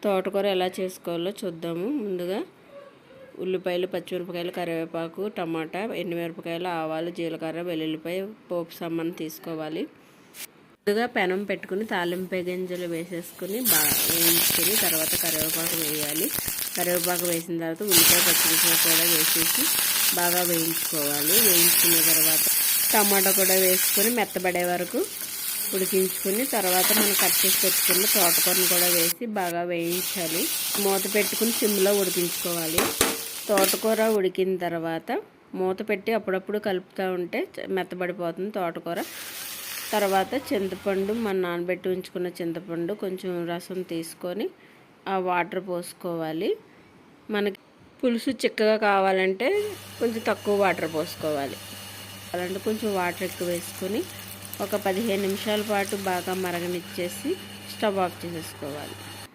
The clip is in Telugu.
తోటకూర ఎలా చేసుకోవాలో చూద్దాము. ముందుగా ఉల్లిపాయలు, పచ్చిమిరపకాయలు, కరివేపాకు, టమాటా, ఎండుమిరపకాయలు, ఆవాలు, జీలకర్ర, వెల్లుల్లిపాయ పోపు సామాను తీసుకోవాలి. ముందుగా పెనం పెట్టుకుని తాలింపు గింజలు వేసేసుకుని బాగా వేయించుకొని తర్వాత కరివేపాకు వేయాలి. కరివేపాకు వేసిన తర్వాత ఉల్లిపాయ, పచ్చిమిరపకాయ కూడా వేసేసి బాగా వేయించుకోవాలి. వేయించుకున్న తర్వాత టమాటా కూడా వేసుకొని మెత్తబడే వరకు ఉడికించుకుని తర్వాత మనం కట్ చేసి పెట్టుకున్న తోటకూరను కూడా వేసి బాగా వేయించాలి. మూత పెట్టుకుని సిమ్లో ఉడికించుకోవాలి. తోటకూర ఉడికిన తర్వాత మూత పెట్టి అప్పుడప్పుడు కలుపుతూ ఉంటే మెత్తబడిపోతుంది తోటకూర. తర్వాత చింతపండు, మన నానబెట్టి ఉంచుకున్న చింతపండు కొంచెం రసం తీసుకొని ఆ వాటర్ పోసుకోవాలి. మనకి పులుసు చిక్కగా కావాలంటే కొంచెం తక్కువ వాటర్ పోసుకోవాలి. అలాంటి కొంచెం వాటర్ ఎక్కువ వేసుకొని ఒక 15 నిమిషాల పాటు బాగా మరగనిచ్చేసి స్టవ్ ఆఫ్ చేసేసుకోవాలి.